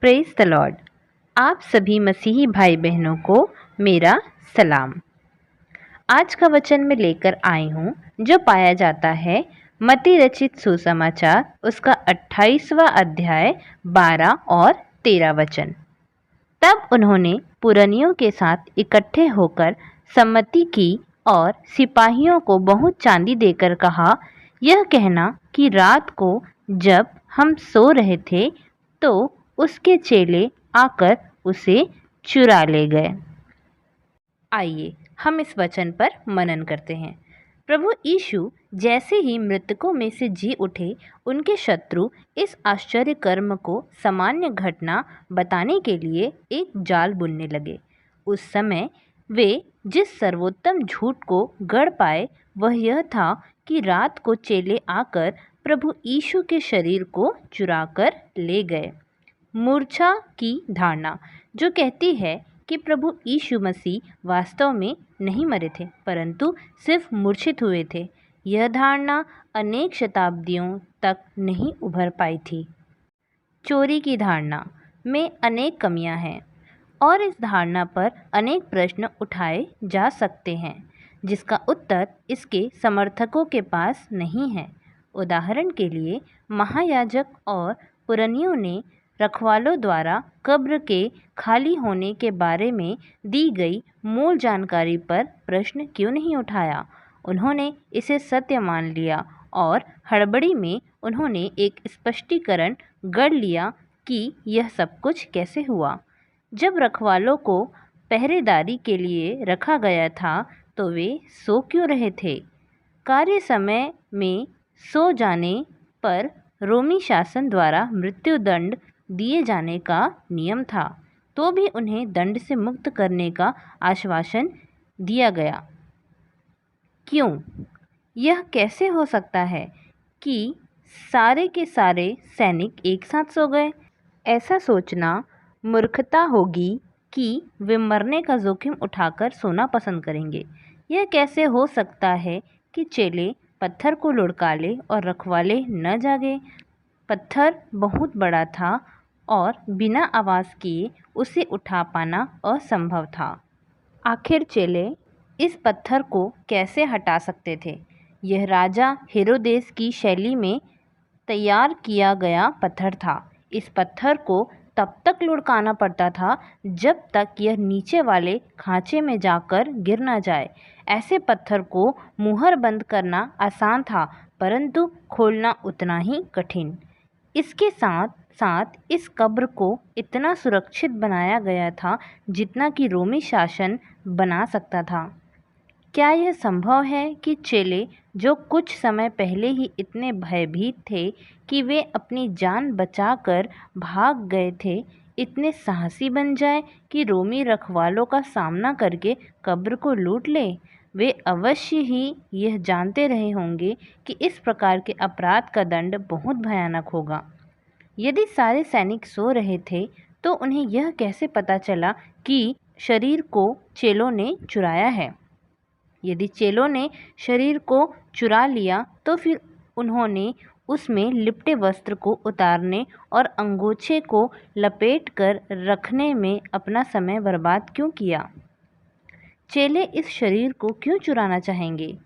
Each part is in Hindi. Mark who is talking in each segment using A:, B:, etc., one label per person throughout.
A: Praise the Lord. आप सभी मसीही भाई बहनों को मेरा सलाम। आज का वचन मैं लेकर आई हूँ जो पाया जाता है मत्ती रचित सुसमाचार उसका 28वां अध्याय 12 और 13 वचन। तब उन्होंने पुरनियों के साथ इकट्ठे होकर सम्मति की और सिपाहियों को बहुत चांदी देकर कहा, यह कहना कि रात को जब हम सो रहे थे तो उसके चेले आकर उसे चुरा ले गए। आइए हम इस वचन पर मनन करते हैं। प्रभु यीशु जैसे ही मृतकों में से जी उठे, उनके शत्रु इस आश्चर्य कर्म को सामान्य घटना बताने के लिए एक जाल बुनने लगे। उस समय वे जिस सर्वोत्तम झूठ को गढ़ पाए वह यह था कि रात को चेले आकर प्रभु यीशु के शरीर को चुराकर ले गए। मूर्छा की धारणा जो कहती है कि प्रभु यीशु मसीह वास्तव में नहीं मरे थे परंतु सिर्फ मूर्छित हुए थे, यह धारणा अनेक शताब्दियों तक नहीं उभर पाई थी। चोरी की धारणा में अनेक कमियां हैं और इस धारणा पर अनेक प्रश्न उठाए जा सकते हैं जिसका उत्तर इसके समर्थकों के पास नहीं है। उदाहरण के लिए महायाजक और पुरनियों ने रखवालों द्वारा कब्र के खाली होने के बारे में दी गई मूल जानकारी पर प्रश्न क्यों नहीं उठाया। उन्होंने इसे सत्य मान लिया और हड़बड़ी में उन्होंने एक स्पष्टीकरण गढ़ लिया कि यह सब कुछ कैसे हुआ। जब रखवालों को पहरेदारी के लिए रखा गया था तो वे सो क्यों रहे थे? कार्य समय में सो जाने पर रोमी शासन द्वारा मृत्युदंड दिए जाने का नियम था, तो भी उन्हें दंड से मुक्त करने का आश्वासन दिया गया। क्यों? यह कैसे हो सकता है कि सारे के सारे सैनिक एक साथ सो गए? ऐसा सोचना मूर्खता होगी कि वे मरने का जोखिम उठाकर सोना पसंद करेंगे। यह कैसे हो सकता है कि चेले पत्थर को लुढ़का ले और रखवाले न जागे? पत्थर बहुत बड़ा था और बिना आवाज़ किए उसे उठा पाना असंभव था। आखिर चेले इस पत्थर को कैसे हटा सकते थे? यह राजा हेरोदेस की शैली में तैयार किया गया पत्थर था। इस पत्थर को तब तक लुढ़काना पड़ता था जब तक यह नीचे वाले खांचे में जाकर गिर ना जाए। ऐसे पत्थर को मुहर बंद करना आसान था परंतु खोलना उतना ही कठिन। इसके साथ साथ इस कब्र को इतना सुरक्षित बनाया गया था जितना कि रोमी शासन बना सकता था। क्या यह संभव है कि चेले जो कुछ समय पहले ही इतने भयभीत थे कि वे अपनी जान बचाकर भाग गए थे, इतने साहसी बन जाए कि रोमी रखवालों का सामना करके कब्र को लूट ले? वे अवश्य ही यह जानते रहे होंगे कि इस प्रकार के अपराध का दंड बहुत भयानक होगा। यदि सारे सैनिक सो रहे थे तो उन्हें यह कैसे पता चला कि शरीर को चेलों ने चुराया है? यदि चेलों ने शरीर को चुरा लिया तो फिर उन्होंने उसमें लिपटे वस्त्र को उतारने और अंगोछे को लपेट कर रखने में अपना समय बर्बाद क्यों किया? चेले इस शरीर को क्यों चुराना चाहेंगे?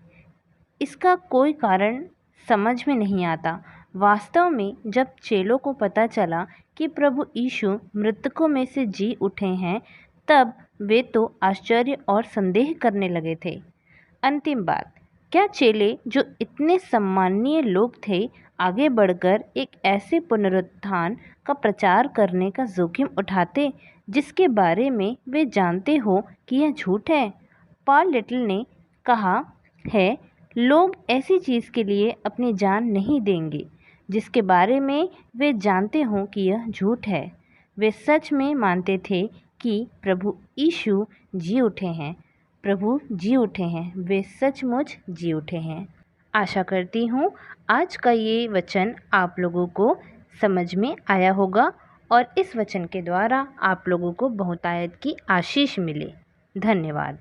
A: इसका कोई कारण समझ में नहीं आता। वास्तव में जब चेलों को पता चला कि प्रभु यीशु मृतकों में से जी उठे हैं तब वे तो आश्चर्य और संदेह करने लगे थे। अंतिम बात, क्या चेले जो इतने सम्माननीय लोग थे आगे बढ़कर एक ऐसे पुनरुत्थान का प्रचार करने का जोखिम उठाते जिसके बारे में वे जानते हो कि यह झूठ है? पॉल लिटिल ने कहा है, लोग ऐसी चीज़ के लिए अपनी जान नहीं देंगे जिसके बारे में वे जानते हों कि यह झूठ है। वे सच में मानते थे कि प्रभु यीशु जी उठे हैं। प्रभु जी उठे हैं, वे सचमुच जी उठे हैं। आशा करती हूँ आज का ये वचन आप लोगों को समझ में आया होगा और इस वचन के द्वारा आप लोगों को बहुतायत की आशीष मिले। धन्यवाद।